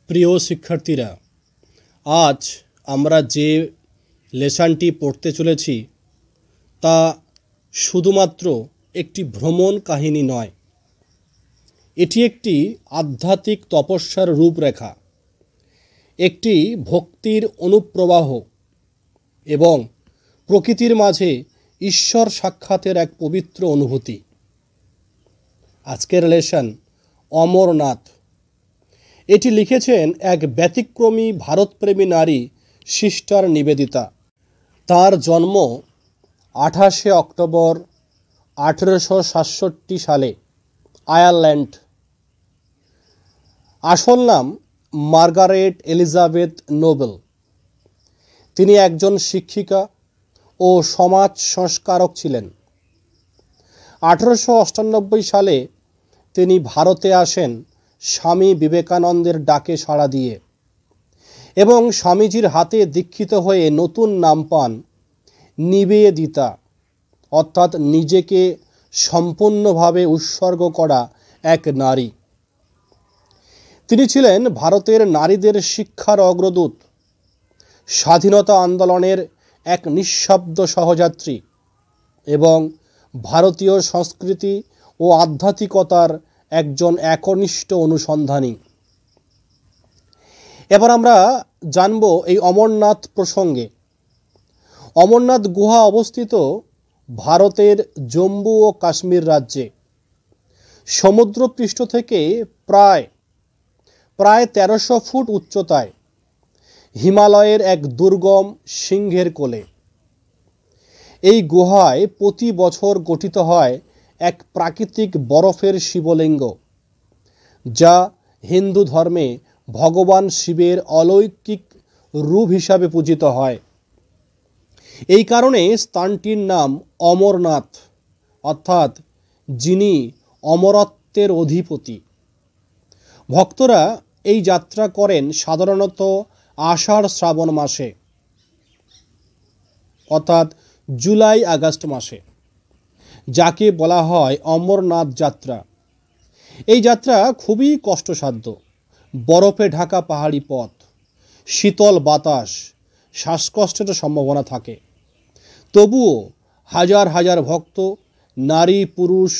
প্রিয় শিক্ষার্থীরা, আজ আমরা যে লেসনটি পড়তে চলেছি তা শুধুমাত্র একটি ভ্রমণ কাহিনী নয়, এটি একটি আধ্যাত্মিক তপস্যার রূপরেখা, একটি ভক্তির অনুপ্রবাহ এবং প্রকৃতির মাঝে ঈশ্বর সাক্ষাতের এক পবিত্র অনুভূতি। আজকের লেসন অমরনাথ। এটি লিখেছেন এক ব্যতিক্রমী ভারতপ্রেমী নারী সিস্টার নিবেদিতা। তার জন্ম 28শে অক্টোবর 1867 সালে আয়ারল্যান্ড। আসল নাম মার্গারেট এলিজাবেথ নোবেল। তিনি একজন শিক্ষিকা ও সমাজ সংস্কারক ছিলেন। 1898 সালে তিনি ভারতে আসেন স্বামী বিবেকানন্দের ডাকে সাড়া দিয়ে এবং স্বামীজির হাতে দীক্ষিত হয়ে নতুন নাম পান নিবেদিতা, অর্থাৎ নিজেকে সম্পূর্ণভাবে উৎসর্গ করা এক নারী। তিনি ছিলেন ভারতের নারীদের শিক্ষার অগ্রদূত, স্বাধীনতা আন্দোলনের এক নিঃশব্দ সহযাত্রী এবং ভারতীয় সংস্কৃতি ও আধ্যাত্মিকতার একজন একনিষ্ঠ অনুসন্ধানী। এবার আমরা জানব এই অমরনাথ প্রসঙ্গে। অমরনাথ গুহা অবস্থিত ভারতের জম্মু ও কাশ্মীর রাজ্যে। সমুদ্রপৃষ্ঠ থেকে প্রায় 1300 ফুট উচ্চতায়, হিমালয়ের এক দুর্গম সিংহের কোলে। এই গুহায় প্রতি বছর গঠিত হয় এক প্রাকৃতিক বরফের শিবলিঙ্গ, যা হিন্দু ধর্মে ভগবান শিবের অলৌকিক রূপ হিসাবে পূজিত হয়। এই কারণে স্থানটির নাম অমরনাথ, অর্থাৎ যিনি অমরত্বের অধিপতি। ভক্তরা এই যাত্রা করেন সাধারণত আষাঢ় শ্রাবণ মাসে, অর্থাৎ জুলাই আগস্ট মাসে, যাকে বলা হয় অমরনাথ যাত্রা। এই যাত্রা খুবই কষ্টসাধ্য। বরফে ঢাকা পাহাড়ি পথ, শীতল বাতাস, শ্বাসকষ্টের সম্ভাবনা থাকে। তবুও হাজার হাজার ভক্ত, নারী পুরুষ,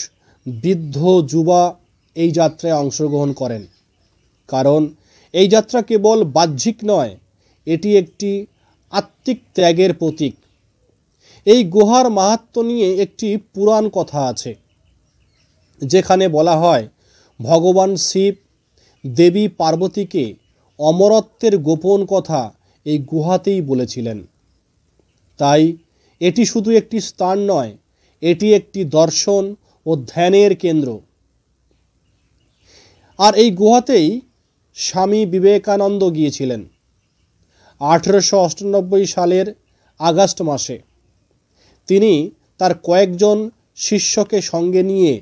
বৃদ্ধ যুবা এই যাত্রায় অংশগ্রহণ করেন, কারণ এই যাত্রা কেবল বাহ্যিক নয়, এটি একটি আত্মিক ত্যাগের প্রতীক। এই গুহার মাহাত্ম্য নিয়ে একটি পুরাণ কথা আছে, যেখানে বলা হয় ভগবান শিব দেবী পার্বতীকে অমরত্বের গোপন কথা এই গুহাতেই বলেছিলেন। তাই এটি শুধু একটি স্থান নয়, এটি একটি দর্শন ও ধ্যানের কেন্দ্র। আর এই গুহাতেই স্বামী বিবেকানন্দ গিয়েছিলেন 1898 সালের আগস্ট মাসে। তিনি তার কয়েকজন শিষ্যকে সঙ্গে নিয়ে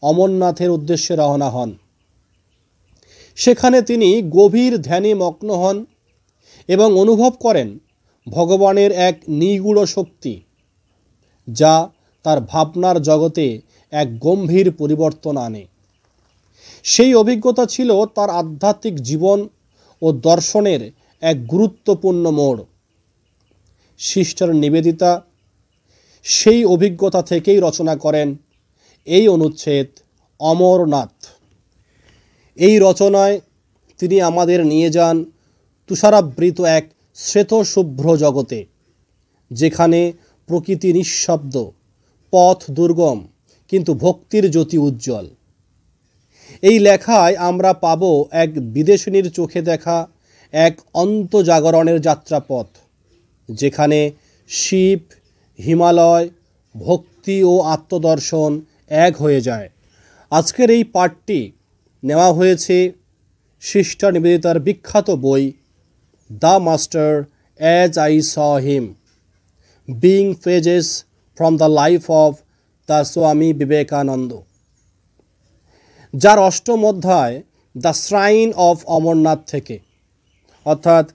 অমরনাথের উদ্দেশ্যে রওনা হন। সেখানে তিনি গভীর ধ্যানে মগ্ন হন এবং অনুভব করেন ভগবানের এক নিগূঢ় শক্তি, যা তার ভাবনার জগতে এক গম্ভীর পরিবর্তন আনে। সেই অভিজ্ঞতা ছিল তার আধ্যাত্মিক জীবন ও দর্শনের এক গুরুত্বপূর্ণ মোড়। সিস্টার নিবেদিতা সেই অভিজ্ঞতা থেকেই রচনা করেন এই অনুচ্ছেদ অমরনাথ। এই রচনায় তিনি আমাদের নিয়ে যান তুষারাবৃত এক শ্বেতশুভ্র জগতে, যেখানে প্রকৃতি নিঃশব্দ, পথ দুর্গম, কিন্তু ভক্তির জ্যোতি উজ্জ্বল। এই লেখায় আমরা পাব এক বিদেশিনীর চোখে দেখা এক অন্তজাগরণের যাত্রাপথ, যেখানে শিব, হিমালয়, ভক্তি ও আত্মদর্শন এক হয়ে যায়। আজকের এই পাঠটি নেওয়া হয়েছে সিস্টার নিবেদিতার বিখ্যাত বই the master as I saw him, being pages from the life of the Swami Vivekananda, যার 8ম অধ্যায় দ্য শ্রাইন অফ অমরনাথ থেকে। অর্থাৎ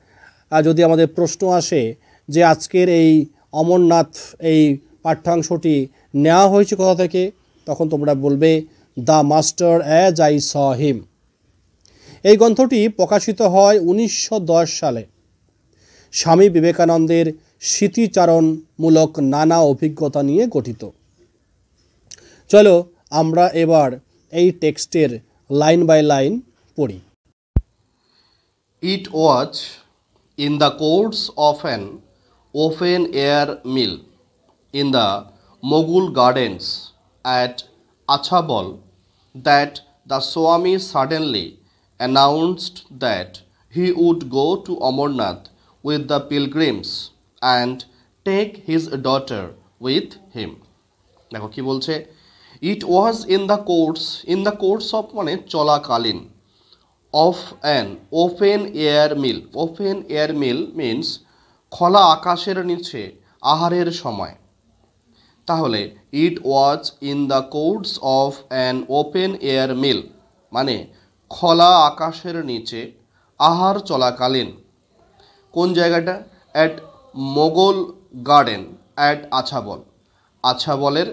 যদি আমাদের প্রশ্ন আসে যে আজকের এই অমরনাথ এই পাঠ্যাংশটি নেওয়া হয়েছে কোথা থেকে, তখন তোমরা বলবে the master as I saw him. এই গ্রন্থটি প্রকাশিত হয় 1910 সালে। স্বামী বিবেকানন্দের স্মৃতিচারণমূলক নানা অভিজ্ঞতা নিয়ে গঠিত। চলো আমরা এবার এই টেক্সটের লাইন বাই লাইন পড়ি। It was in the course of an open-air meal in the Mughal Gardens at Achabal that the Swami suddenly announced that he would go to Amarnath with the pilgrims and take his daughter with him. দেখো কি বলছে, it was in the course of মানে চলাকালীন, of an open air meal. Open air meal means খোলা আকাশের নিচে আহারের সময়। তাহলে it was in the course of an open air meal মানে খোলা আকাশের নিচে আহার চলাকালীন। কোন জায়গাটা? At Mughal garden at Achabal. আছাবলের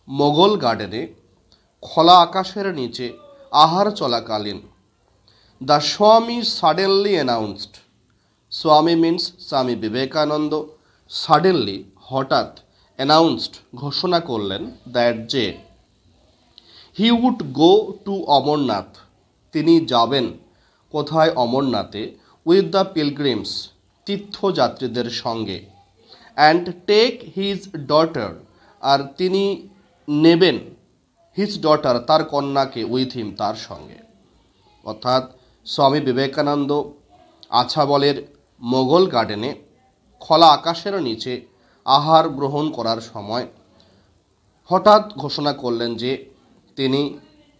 মোগল গার্ডেনে খোলা আকাশের নিচে আহার চলাকালীন। দ্য স্বামী সাডেনলি অ্যানাউন্সড। স্বামী মিন্স স্বামী বিবেকানন্দ, সাডেনলি হঠাৎ, অ্যানাউন্সড ঘোষণা করলেন, দ্যাট যে he would go to Amarnath তিনি যাবেন কোথায়? অমরনাথে, উইথ দ্য পিলগ্রিমস তীর্থযাত্রীদের সঙ্গে, অ্যান্ড টেক হিজ ডটার আর তিনি নেবেন, হিজ ডটার তার কন্যাকে, উইথ হিম তার সঙ্গে। অর্থাৎ স্বামী বিবেকানন্দ আছাবলের মোগল গার্ডেনে খোলা আকাশের নিচে আহার গ্রহণ করার সময় হঠাৎ ঘোষণা করলেন যে তিনি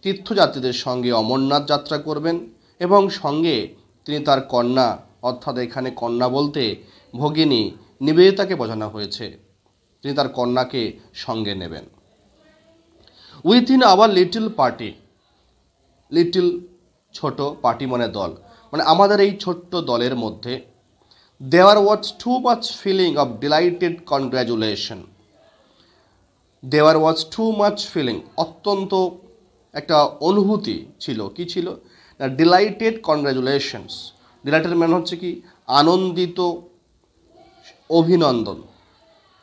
তীর্থযাত্রীদের সঙ্গে অমরনাথ যাত্রা করবেন এবং সঙ্গে তিনি তার কন্যা, অর্থাৎ এখানে কন্যা বলতে ভগিনী নিবেদিতাকে বোঝানো হয়েছে, তিনি তার কন্যাকে সঙ্গে নেবেন। Within our little party, little ছোট, পার্টি মানে দল, মানে আমাদের এই ছোট্ট দলের মধ্যে there was too much feeling of delighted congratulation. There was too much feeling অত্যন্ত একটা অনুভূতি ছিল। কি ছিল না? Delighted congratulations. ডিলাইটেড মানে হচ্ছে কি? আনন্দিত, অভিনন্দন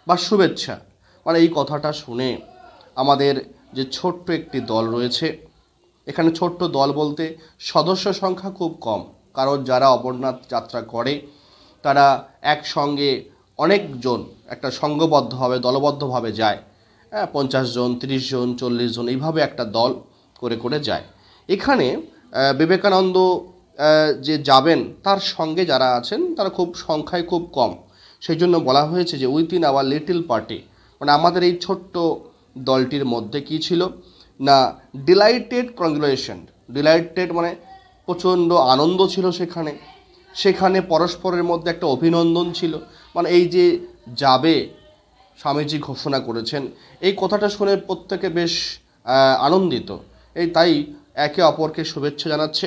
বা শুভেচ্ছা। মানে এই কথাটা শুনে আমাদের যে ছোট্ট একটি দল রয়েছে, এখানে ছোট্ট দল বলতে সদস্য সংখ্যা খুব কম, কারণ যারা অমরনাথ যাত্রা করে তারা একসঙ্গে অনেকজন একটা সংঘবদ্ধভাবে দলবদ্ধভাবে যায়, 50 জন, 30 জন, 40 জন এইভাবে একটা দল করে করে যায়। এখানে বিবেকানন্দ যে যাবেন তার সঙ্গে যারা আছেন তারা খুব সংখ্যায় খুব কম, সেই জন্য বলা হয়েছে যে উইথিন আওয়ার লিটল পার্টি, মানে আমাদের এই ছোট্ট দলটির মধ্যে কি ছিল না? Delighted congratulation. ডিলাইটেড মানে প্রচণ্ড আনন্দ ছিল সেখানে, সেখানে পরস্পরের মধ্যে একটা অভিনন্দন ছিল। মানে এই যে যাবে স্বামীজি ঘোষণা করেছেন, এই কথাটা শুনে প্রত্যেকে বেশ আনন্দিত, এই তাই একে অপরকে শুভেচ্ছা জানাচ্ছে।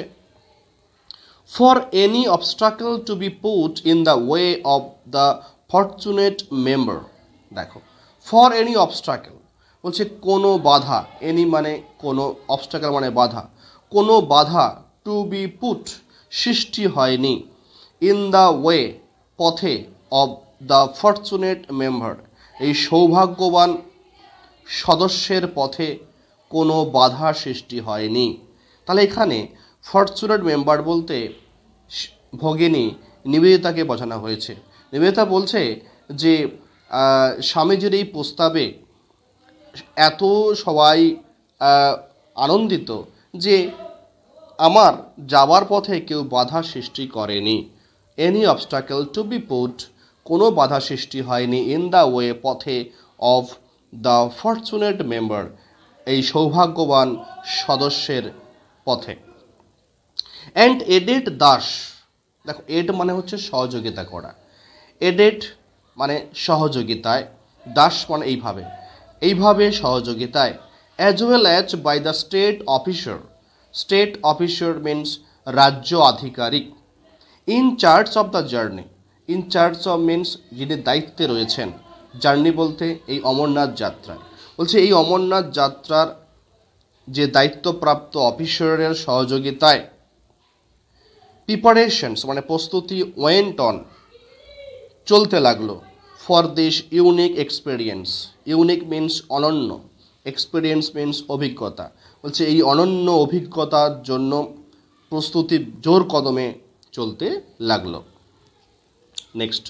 For any obstacle to be put in the way of the fortunate member. দেখো, ফর এনি অবস্ট্রাকল বলছে কোনো বাধা, এনি মানে কোনো, অবস্ট্রাকল মানে বাধা, কোনো বাধা, টু বি পুট সৃষ্টি হয়নি, ইন দ্য ওয়ে পথে, অব দ্য ফরচুনেট মেম্বার এই সৌভাগ্যবান সদস্যের পথে কোনো বাধা সৃষ্টি হয়নি। তাহলে এখানে ফরচুনেট মেম্বার বলতে ভগিনী নিবেদিতাকে বোঝানো হয়েছে। নিবেদিতা বলছে যে স্বামীজির এই প্রস্তাবে এত সবাই আনন্দিত যে আমার যাওয়ার পথে কেউ বাধা সৃষ্টি করেনি। Any obstacle to be put, কোনো বাধা সৃষ্টি হয়নি, ইন দ্য ওয়ে পথে, অফ দ্য ফরচুনেট মেম্বার এই সৌভাগ্যবান সদস্যের পথে। অ্যান্ড এডেড দাস, দেখো এড মানে হচ্ছে সহযোগিতা করা, এডেড মানে সহযোগিতায়, দাস মানে এইভাবে, এইভাবে সহযোগিতায়, as well as by the state officer. State officer means রাজ্য আধিকারিক। In charge of the journey, in charge of means যিনি দায়িত্বে রয়েছেন, জার্নি বলতে এই অমরনাথ যাত্রায়, বলছে এই অমরনাথ যাত্রার যে দায়িত্বপ্রাপ্ত অফিসারের সহযোগিতায়, প্রিপারেশনস মানে প্রস্তুতি ওয়েন্ট অন চলতে লাগলো for this unique experience. Unique means অনন্য, এক্সপিরিয়েন্স মিন্স অভিজ্ঞতা। বলছে এই অনন্য অভিজ্ঞতার জন্য প্রস্তুতি জোর কদমে চলতে লাগলো। Next,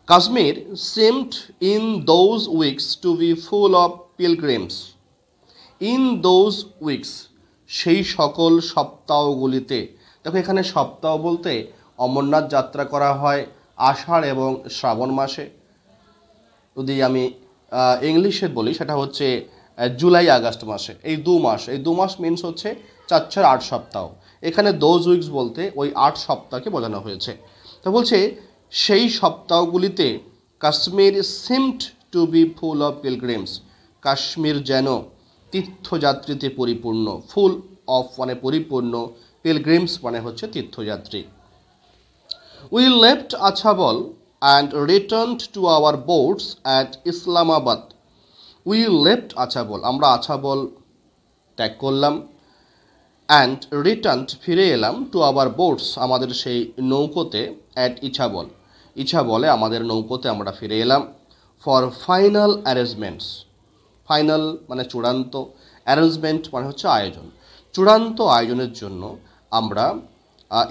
Kashmir seemed in those weeks to be full of pilgrims. In those weeks সেই সকল সপ্তাহগুলিতে, দেখো এখানে সপ্তাহ বলতে অমরনাথ যাত্রা করা হয় আষাঢ় এবং শ্রাবণ মাসে। যদি আমি ইংলিশে বলি সেটা হচ্ছে জুলাই আগস্ট মাসে। এই দু মাস মিনস হচ্ছে 4-8 সপ্তাহ। এখানে দোজ উইকস বলতে ওই 8 সপ্তাহকে বোঝানো হয়েছে। তো বলছে সেই সপ্তাহগুলিতে Kashmir seemed to be full of pilgrims. Kashmir যেন তীর্থযাত্রীতে পরিপূর্ণ। ফুল অফ মানে পরিপূর্ণ, পিলগ্রিমস মানে হচ্ছে তীর্থযাত্রী। We left Achabal and returned to our boats at Islamabad. We left Achabal আমরা আছাবল ত্যাগ করলাম, অ্যান্ড রিটার্নড ফিরে এলাম, টু আওয়ার বোটস আমাদের সেই নৌকোতে, অ্যাট ইছাবল ইছাবলে আমাদের নৌকোতে আমরা ফিরে এলাম, ফর ফাইনাল অ্যারেঞ্জমেন্টস। ফাইনাল মানে চূড়ান্ত, অ্যারেঞ্জমেন্ট মানে হচ্ছে আয়োজন। চূড়ান্ত আয়োজনের জন্য আমরা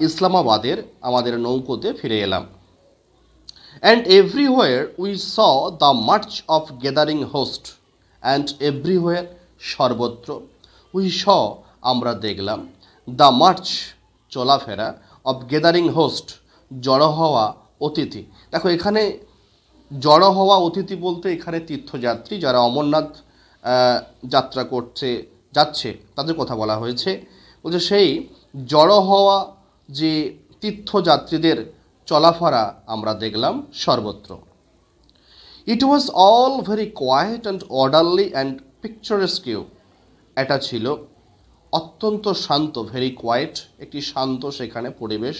ইসলামাবাদের আমাদের নৌকোতে ফিরে এলাম। And everywhere we saw the March of gathering host. And everywhere সর্বত্র, উই স আমরা দেখলাম, দ্য মার্চ চলাফেরা, অফ গ্যাদারিং হোস্ট জড়ো হওয়া অতিথি। দেখো এখানে জড়ো হওয়া অতিথি বলতে এখানে তীর্থযাত্রী যারা অমরনাথ যাত্রা যাচ্ছে তাদের কথা বলা হয়েছে। বলছে সেই জড়ো হওয়া যে তীর্থযাত্রীদের চলাফেরা আমরা দেখলাম সর্বত্র। It was all very quiet and orderly and picturesque. এটা ছিল অত্যন্ত শান্ত, ভেরি কোয়াইট একটি শান্ত সেখানে পরিবেশ,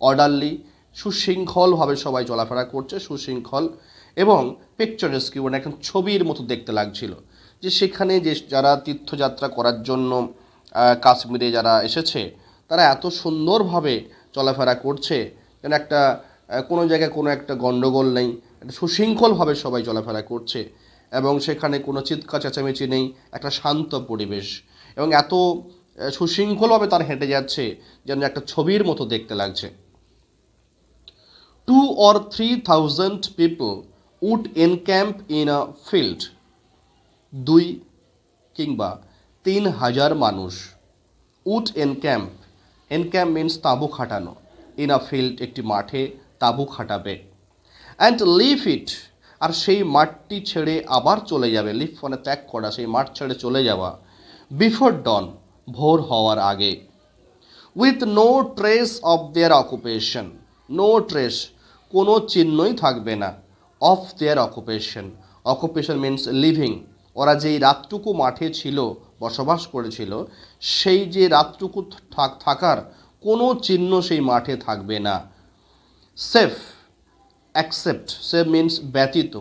অর্ডারলি সুশৃঙ্খলভাবে সবাই চলাফেরা করছে, সুশৃঙ্খল, এবং পিকচারেস্কিউ মানে এখন ছবির মতো দেখতে লাগছিল। যে সেখানে যে যারা তীর্থযাত্রা করার জন্য কাশ্মীরে যারা এসেছে তারা এত সুন্দরভাবে চলাফেরা করছে যেন একটা কোনো জায়গায় কোনো একটা গণ্ডগোল নেই, একটা সুশৃঙ্খলভাবে সবাই চলাফেরা করছে, এবং সেখানে কোনো চিৎকার চেঁচামেচি নেই, একটা শান্ত পরিবেশ, এবং এত সুশৃঙ্খলভাবে তারা হেঁটে যাচ্ছে যেন একটা ছবির মতো দেখতে লাগছে। 2 or 3,000 people would encamp in a field. 2 কিংবা 3,000 মানুষ, would encamp, encamp means তাঁবু খাটানো, in a field একটি মাঠে তাঁবু খাটাবে, and leave it আর সেই মাঠটি ছেড়ে আবার চলে যাবে, লিভ মানে ত্যাগ করা, সেই মাঠ ছেড়ে চলে যাওয়া, বিফোর ডন ভোর হওয়ার আগে, with no trace of their occupation, no trace কোনো চিহ্নই থাকবে না, of their occupation, occupation means living, ওরা যেই রাতটুকু মাঠে ছিল, বসবাস করেছিল, সেই যে রাতটুকু থাকার কোনো চিহ্ন সেই মাঠে থাকবে না। সেফ অ্যাকসেপ্ট, সেফ মিন্স ব্যতীত,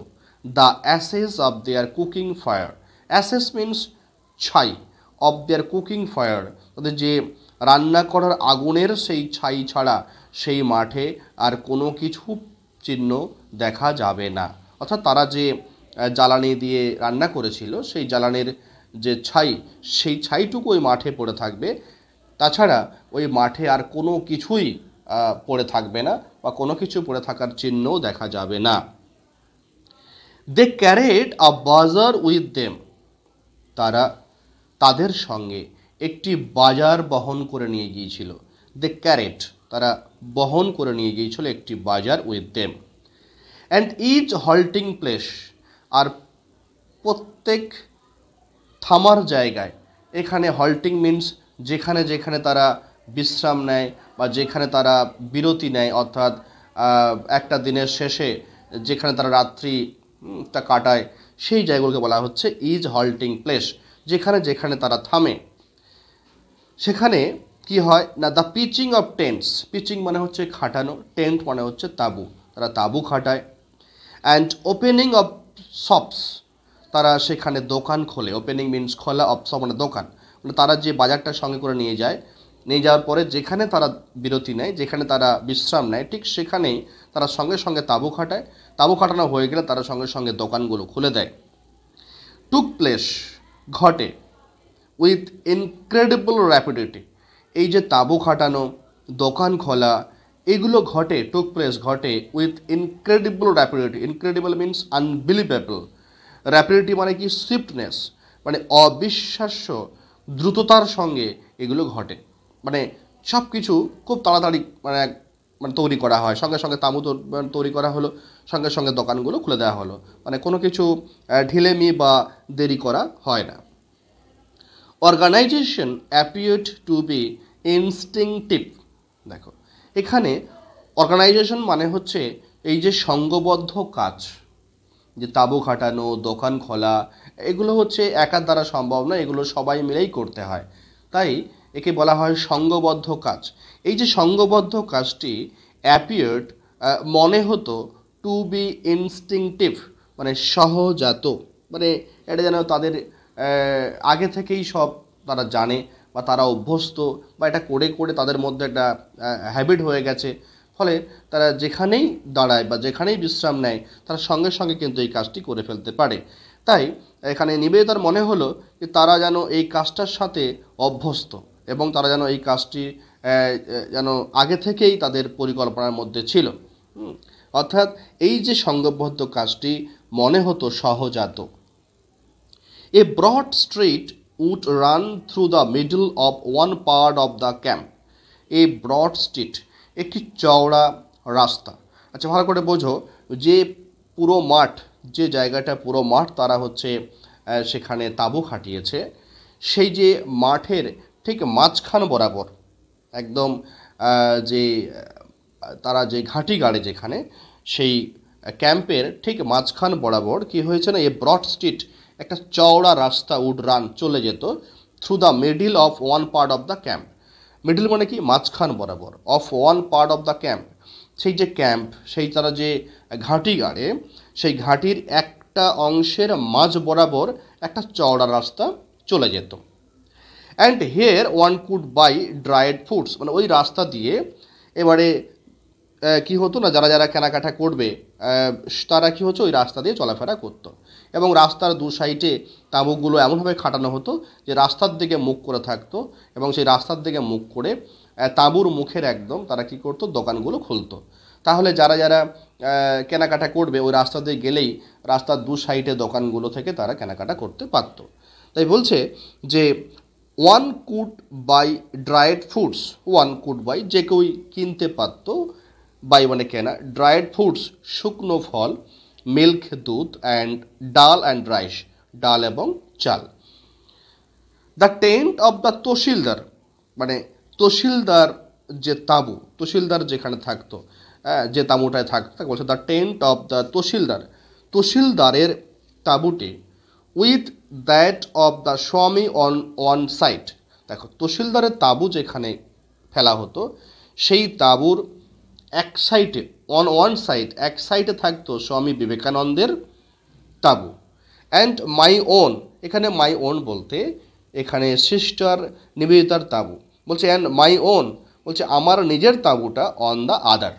the ashes of their cooking fire, ashes means ছাই, অফ দেয়ার কুকিং ফায়ার তাদের যে রান্না করার আগুনের সেই ছাই ছাড়া সেই মাঠে আর কোনো কিছু চিহ্ন দেখা যাবে না। অর্থাৎ তারা যে জ্বালানি দিয়ে রান্না করেছিল সেই জ্বালানির যে ছাই, সেই ছাইটুকু ওই মাঠে পড়ে থাকবে, তাছাড়া ওই মাঠে আর কোনো কিছুই পড়ে থাকবে না বা কোনো কিছু পড়ে থাকার চিহ্নও দেখা যাবে না। দে ক্যারেড আ বাজার উইথ দেম, তারা তাদের সঙ্গে একটি বাজার বহন করে নিয়ে গিয়েছিল। দে ক্যারেট তারা বহন করে নিয়ে গিয়েছিল একটি বাজার with them. And each halting place আর প্রত্যেক থামার জায়গায়, এখানে হল্টিং মিন্স যেখানে যেখানে তারা বিশ্রাম নেয় বা যেখানে তারা বিরতি নেয়, অর্থাৎ একটা দিনের শেষে যেখানে তারা রাত্রিটা কাটায় সেই জায়গাগুলোকে বলা হচ্ছে ইজ হল্টিং প্লেস, যেখানে যেখানে তারা থামে। সেখানে কি হয় না, the pitching of tents, pitching মানে হচ্ছে খাটানো, টেন্ট মানে হচ্ছে তাঁবু, তারা তাঁবু খাটায়। অ্যান্ড ওপেনিং অফ শপস, তারা সেখানে দোকান খোলে, ওপেনিং মিন্স খোলা, অফ শপ মানে দোকান, মানে তারা যে বাজারটা সঙ্গে করে নিয়ে যায় নিয়ে যাওয়ার পরে যেখানে তারা বিরতি নেয়, যেখানে তারা বিশ্রাম নেয়, ঠিক সেখানেই তারা সঙ্গে সঙ্গে তাঁবু খাটায়। তাঁবু খাটানো হয়ে গেলে তারা সঙ্গে সঙ্গে দোকানগুলো খুলে দেয়। টুক প্লেস, ঘটে, উইথ ইনক্রেডিবল র্যাপিডিটি। এই যে তাঁবু খাটানো, দোকান খোলা, এগুলো ঘটে, টুক প্লেস ঘটে with incredible rapidity. Incredible means unbelievable, rapidity মানে কি সুইফটনেস, মানে অবিশ্বাস্য দ্রুততার সঙ্গে এগুলো ঘটে। মানে সব কিছু খুব তাড়াতাড়ি মানে তৈরি করা হয়, সঙ্গে সঙ্গে তাঁবু তৈরি করা হলো, সঙ্গে সঙ্গে দোকানগুলো খুলে দেওয়া হলো, মানে কোনো কিছু ঢিলেমি বা দেরি করা হয় না। Organization appeared to be instinctive. দেখো এখানে অর্গানাইজেশন মানে হচ্ছে এই যে সংঘবদ্ধ কাজ, যে তাঁবু খাটানো, দোকান খোলা, এগুলো হচ্ছে একার দ্বারা সম্ভব না, এগুলো সবাই মিলেই করতে হয়, তাই একে বলা হয় সংঘবদ্ধ কাজ। এই যে সংঘবদ্ধ কাজটি অ্যাপিয়ার্ড মনে হতো, টু বি ইনস্টিংটিভ মানে সহজাত, মানে এটা যেন তাদের আগে থেকেই সব তারা জানে বা তারা অভ্যস্ত, বা এটা করে করে তাদের মধ্যে একটা হ্যাবিট হয়ে গেছে, ফলে তারা যেখানেই দাঁড়ায় বা যেখানেই বিশ্রাম নেয় তারা সঙ্গে সঙ্গে কিন্তু এই কাজটি করে ফেলতে পারে। তাই এখানে নিবেদিতার মনে হলো যে তারা যেন এই কাজটার সাথে অভ্যস্ত এবং তারা যেন এই কাজটি যেন আগে থেকেই তাদের পরিকল্পনার মধ্যে ছিল। অর্থাৎ এই যে সংঘবদ্ধ কাজটি মনে হতো সহজাত। A broad street would run through the middle of one part of the camp. A broad street একটি চওড়া রাস্তা। আচ্ছা ভালো করে বোঝো, যে পুরো মাঠ, যে জায়গাটা পুরো মাঠ তারা হচ্ছে সেখানে তাঁবু খাটিয়েছে, সেই যে মাঠের ঠিক মাঝখান বরাবর একদম যে তারা যে ঘাঁটি গাড়ে যেখানে, সেই ক্যাম্পের ঠিক মাঝখান বরাবর কি হয়েছে না, এ ব্রড স্ট্রিট একটা চওড়া রাস্তা উড রান চলে যেত through the middle of one part of the camp. Middle মানে কি মাঝখান বরাবর, of one part of the camp, সেই যে ক্যাম্প, সেই তারা যে ঘাঁটি গাড়ে, সেই ঘাঁটির একটা অংশের মাঝ বরাবর একটা চওড়া রাস্তা চলে যেত। And here one could buy dried foods, মানে ওই রাস্তা দিয়ে এবারে কি হতো না, যারা যারা কেনাকাটা করবে তারা কি হচ্ছে ওই রাস্তা দিয়ে চলাফেরা করতো, এবং রাস্তার দু সাইডে তাঁবুগুলো এমনভাবে খাটানো হতো যে রাস্তার দিকে মুখ করে থাকতো, এবং সেই রাস্তার দিকে মুখ করে তাঁবুর মুখের একদম তারা কি করতো, দোকানগুলো খুলতো। তাহলে যারা যারা কেনাকাটা করবে ওই রাস্তা দিয়ে গেলেই রাস্তার দু সাইডে দোকানগুলো থেকে তারা কেনাকাটা করতে পারত। তাই বলছে যে one could buy dried foods, one could buy যে কেউই কিনতে পারত, বাই মানে কেনা, ড্রাইড ফুডস শুকনো ফল, মিল্ক দুধ, অ্যান্ড ডাল অ্যান্ড রাইস ডাল এবং চাল। দ্য টেন্ট অফ দ্য তহসিলদার, মানে তহসিলদার যে তাঁবু, তহসিলদার যেখানে থাকতো, যে তাঁবুটায় থাকতো তাকে বলছে the tent of the tahsildar, তহসিলদারের তাঁবুটি, with that of the Swami on one side. দেখো তহসিলদারের তাঁবু যেখানে ফেলা হতো সেই তাঁবুর এক সাইডে, অন ওয়ান সাইড, এক সাইডে থাকতো স্বামী বিবেকানন্দের তাঁবু। অ্যান্ড মাই ওন, এখানে মাই ওন বলতে এখানে সিস্টার নিবেদিতার তাঁবু বলছে, অ্যান্ড মাই ওন বলছে আমার নিজের তাঁবুটা অন দ্য আদার,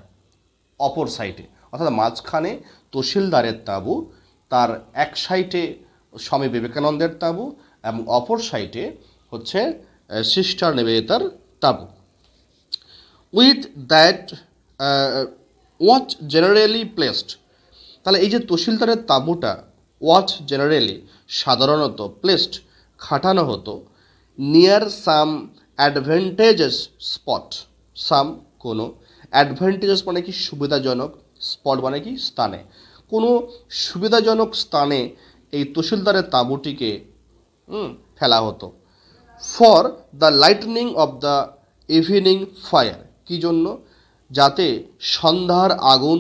অপর সাইডে, অর্থাৎ মাঝখানে তহসিলদারের তাঁবু, তার এক সাইডে স্বামী বিবেকানন্দের তাঁবু এবং অপর সাইডে হচ্ছে সিস্টার নিবেদিতার তাঁবু। With that watch generally placed, তাহলে এই যে তহসিলদারের তাঁবুটা ওয়াচ জেনারেলি সাধারণত প্লেসড খাটানো হতো, নিয়ার সাম অ্যাডভান্টেজেস স্পট, সাম কোনো, অ্যাডভান্টেজেস মানে কি সুবিধাজনক, স্পট মানে কি স্থানে, কোনো সুবিধাজনক স্থানে এই তহসিলদারের তাঁবুটিকে ফেলা হতো। For the lighting of the evening fire, কী জন্য, যাতে সন্ধ্যার আগুন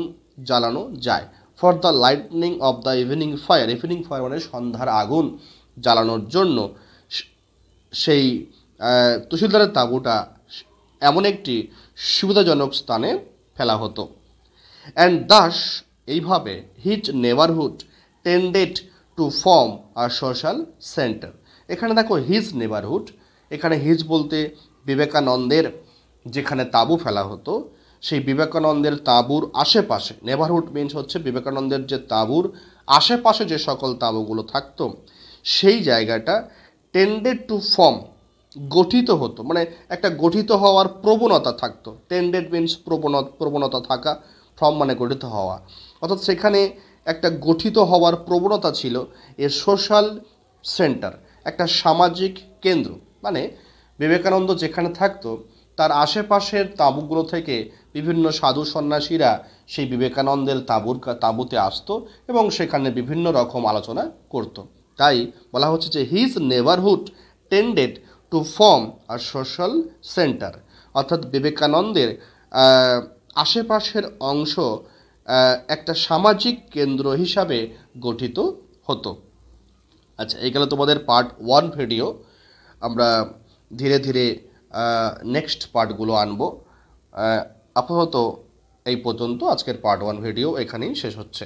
জ্বালানো যায়। For the lighting of the evening fire, evening fire মানে সন্ধ্যার আগুন জ্বালানোর জন্য সেই তহসিলদারের তাঁবুটা এমন একটি সুবিধাজনক স্থানে ফেলা হতো। অ্যান্ড দাস, এইভাবে his neighbourhood tended to form a social centre. এখানে দেখো হিজ নেবারহুড, এখানে হিজ বলতে বিবেকানন্দের যেখানে তাঁবু ফেলা হতো সেই বিবেকানন্দের তাঁবুর আশেপাশে, নেবারহুড মিনস হচ্ছে বিবেকানন্দের যে তাঁবুর আশেপাশে যে সকল তাঁবুগুলো থাকতো সেই জায়গাটা টেন্ডেড টু ফর্ম, গঠিত হতো, মানে একটা গঠিত হওয়ার প্রবণতা থাকতো। টেন্ডেড মিনস প্রবণতা থাকা, ফর্ম মানে গঠিত হওয়া, অর্থাৎ সেখানে একটা গঠিত হওয়ার প্রবণতা ছিল। এ সোশ্যাল সেন্টার, একটা সামাজিক কেন্দ্র, মানে বিবেকানন্দ যেখানে থাকতো তার আশেপাশের তাঁবুগুলো থেকে বিভিন্ন সাধু সন্ন্যাসীরা সেই বিবেকানন্দের তাঁবুতে আসতো এবং সেখানে বিভিন্ন রকম আলোচনা করত। তাই বলা হচ্ছে যে his neighbourhood tended to form a social centre, অর্থাৎ বিবেকানন্দের আশেপাশের অংশ একটা সামাজিক কেন্দ্র হিসাবে গঠিত হতো। আচ্ছা, এই গেল তোমাদের পার্ট 1 ভিডিও। আমরা ধীরে ধীরে নেক্সট পার্টগুলো আনবো। আপাতত এই পর্যন্ত আজকের পার্ট 1 ভিডিও এখানেই শেষ হচ্ছে।